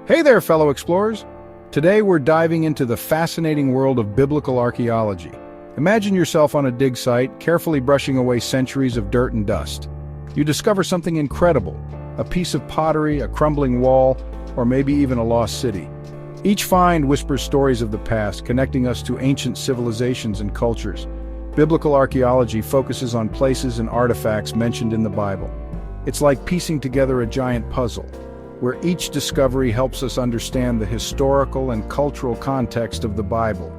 Hey there, fellow explorers! Today we're diving into the fascinating world of biblical archaeology. Imagine yourself on a dig site, carefully brushing away centuries of dirt and dust. You discover something incredible, a piece of pottery, a crumbling wall, or maybe even a lost city. Each find whispers stories of the past, connecting us to ancient civilizations and cultures. Biblical archaeology focuses on places and artifacts mentioned in the Bible. It's like piecing together a giant puzzle, where each discovery helps us understand the historical and cultural context of the Bible.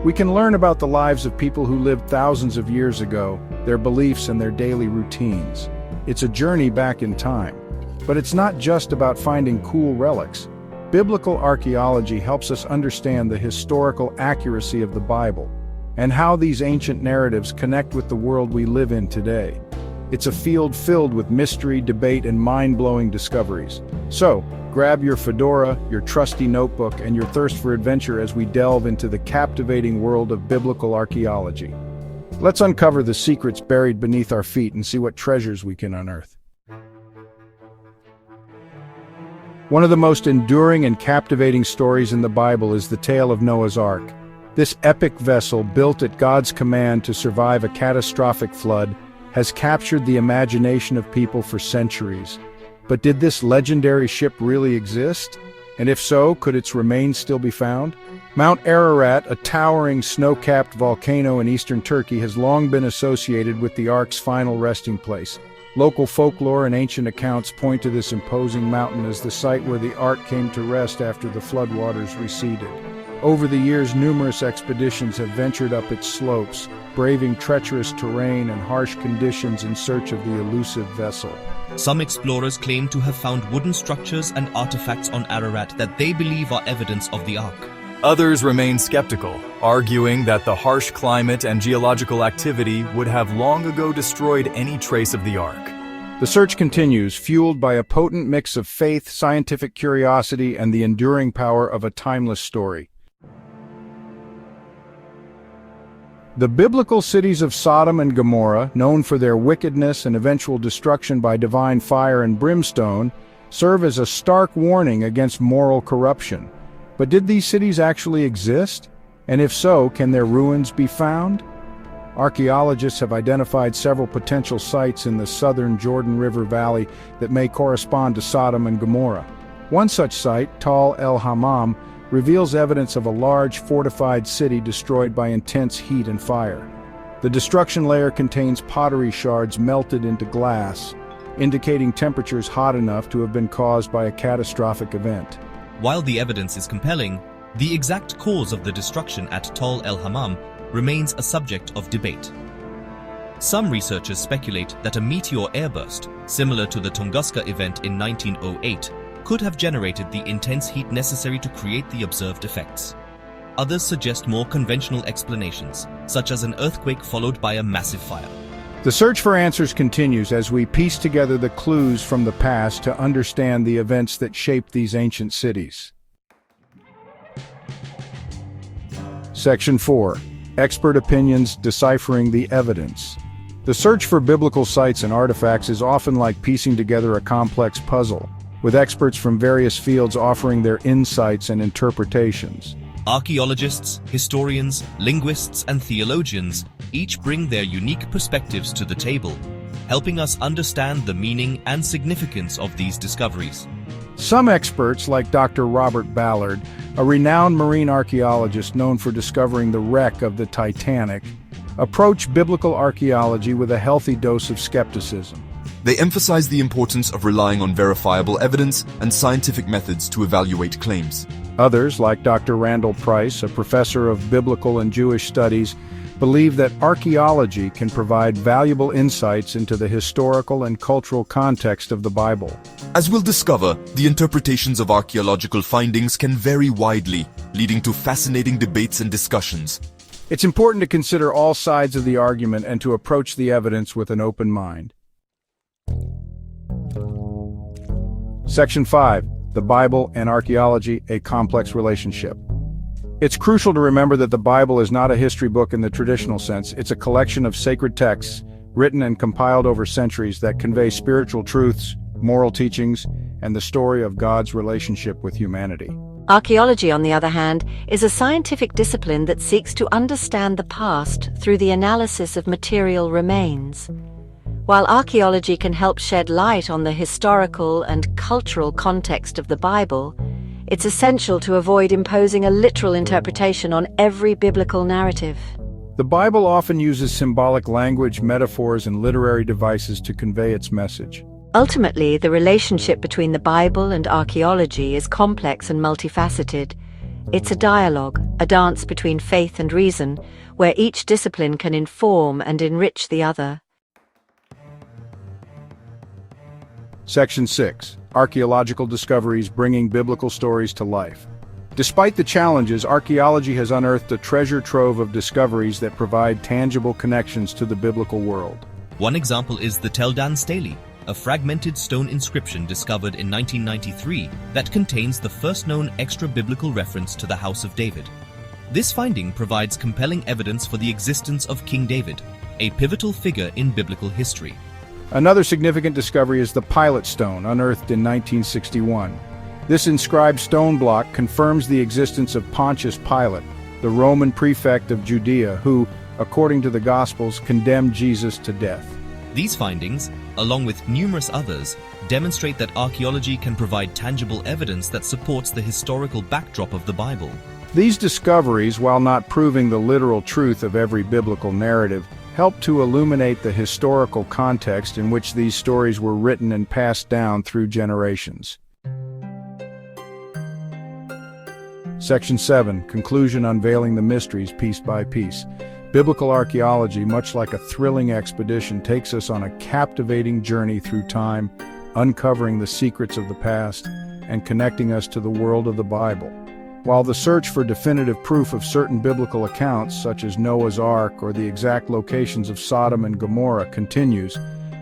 We can learn about the lives of people who lived thousands of years ago, their beliefs and their daily routines. It's a journey back in time. But it's not just about finding cool relics. Biblical archaeology helps us understand the historical accuracy of the Bible and how these ancient narratives connect with the world we live in today. It's a field filled with mystery, debate, and mind-blowing discoveries. So, grab your fedora, your trusty notebook, and your thirst for adventure as we delve into the captivating world of biblical archaeology. Let's uncover the secrets buried beneath our feet and see what treasures we can unearth. One of the most enduring and captivating stories in the Bible is the tale of Noah's Ark. This epic vessel, built at God's command to survive a catastrophic flood, has captured the imagination of people for centuries. But did this legendary ship really exist? And if so, could its remains still be found? Mount Ararat, a towering snow-capped volcano in eastern Turkey, has long been associated with the Ark's final resting place. Local folklore and ancient accounts point to this imposing mountain as the site where the Ark came to rest after the floodwaters receded. Over the years, numerous expeditions have ventured up its slopes, braving treacherous terrain and harsh conditions in search of the elusive vessel. Some explorers claim to have found wooden structures and artifacts on Ararat that they believe are evidence of the Ark. Others remain skeptical, arguing that the harsh climate and geological activity would have long ago destroyed any trace of the Ark. The search continues, fueled by a potent mix of faith, scientific curiosity, and the enduring power of a timeless story. The biblical cities of Sodom and Gomorrah, known for their wickedness and eventual destruction by divine fire and brimstone, serve as a stark warning against moral corruption. But did these cities actually exist? And if so, can their ruins be found? Archaeologists have identified several potential sites in the southern Jordan River Valley that may correspond to Sodom and Gomorrah. One such site, Tal el-Hammam, reveals evidence of a large, fortified city destroyed by intense heat and fire. The destruction layer contains pottery shards melted into glass, indicating temperatures hot enough to have been caused by a catastrophic event. While the evidence is compelling, the exact cause of the destruction at Tal el-Hammam remains a subject of debate. Some researchers speculate that a meteor airburst, similar to the Tunguska event in 1908, could have generated the intense heat necessary to create the observed effects. Others suggest more conventional explanations, such as an earthquake followed by a massive fire. The search for answers continues as we piece together the clues from the past to understand the events that shaped these ancient cities. Section 4. Expert Opinions Deciphering the Evidence. The search for biblical sites and artifacts is often like piecing together a complex puzzle, with experts from various fields offering their insights and interpretations. Archaeologists, historians, linguists, and theologians each bring their unique perspectives to the table, helping us understand the meaning and significance of these discoveries. Some experts, like Dr. Robert Ballard, a renowned marine archaeologist known for discovering the wreck of the Titanic, approach biblical archaeology with a healthy dose of skepticism. They emphasize the importance of relying on verifiable evidence and scientific methods to evaluate claims. Others, like Dr. Randall Price, a professor of biblical and Jewish studies, believe that archaeology can provide valuable insights into the historical and cultural context of the Bible. As we'll discover, the interpretations of archaeological findings can vary widely, leading to fascinating debates and discussions. It's important to consider all sides of the argument and to approach the evidence with an open mind. Section 5. The Bible and Archaeology, a Complex Relationship. It's crucial to remember that the Bible is not a history book in the traditional sense. It's a collection of sacred texts, written and compiled over centuries, that convey spiritual truths, moral teachings, and the story of God's relationship with humanity. Archaeology, on the other hand, is a scientific discipline that seeks to understand the past through the analysis of material remains. While archaeology can help shed light on the historical and cultural context of the Bible, it's essential to avoid imposing a literal interpretation on every biblical narrative. The Bible often uses symbolic language, metaphors, and literary devices to convey its message. Ultimately, the relationship between the Bible and archaeology is complex and multifaceted. It's a dialogue, a dance between faith and reason, where each discipline can inform and enrich the other. Section 6. Archaeological discoveries bringing biblical stories to life. Despite the challenges, archaeology has unearthed a treasure trove of discoveries that provide tangible connections to the biblical world. One example is the Tel Dan Stele, a fragmented stone inscription discovered in 1993 that contains the first known extra-biblical reference to the House of David. This finding provides compelling evidence for the existence of King David, a pivotal figure in biblical history. Another significant discovery is the Pilate stone, unearthed in 1961. This inscribed stone block confirms the existence of Pontius Pilate, the Roman prefect of Judea, who, according to the Gospels, condemned Jesus to death. These findings, along with numerous others, demonstrate that archaeology can provide tangible evidence that supports the historical backdrop of the Bible. These discoveries, while not proving the literal truth of every biblical narrative, help to illuminate the historical context in which these stories were written and passed down through generations. Section 7. Conclusion: Unveiling the mysteries piece by piece. Biblical archaeology, much like a thrilling expedition, takes us on a captivating journey through time, uncovering the secrets of the past and connecting us to the world of the Bible. While the search for definitive proof of certain biblical accounts, such as Noah's Ark or the exact locations of Sodom and Gomorrah, continues,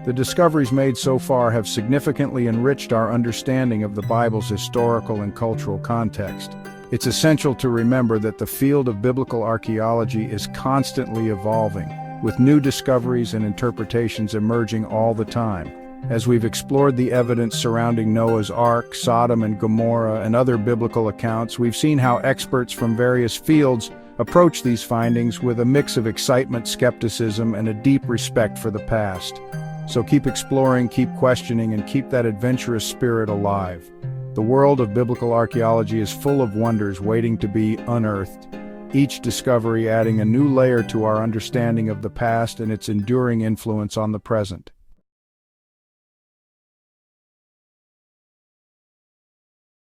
the discoveries made so far have significantly enriched our understanding of the Bible's historical and cultural context. It's essential to remember that the field of biblical archaeology is constantly evolving, with new discoveries and interpretations emerging all the time. As we've explored the evidence surrounding Noah's Ark, Sodom and Gomorrah, and other biblical accounts, we've seen how experts from various fields approach these findings with a mix of excitement, skepticism, and a deep respect for the past. So keep exploring, keep questioning, and keep that adventurous spirit alive. The world of biblical archaeology is full of wonders waiting to be unearthed, each discovery adding a new layer to our understanding of the past and its enduring influence on the present.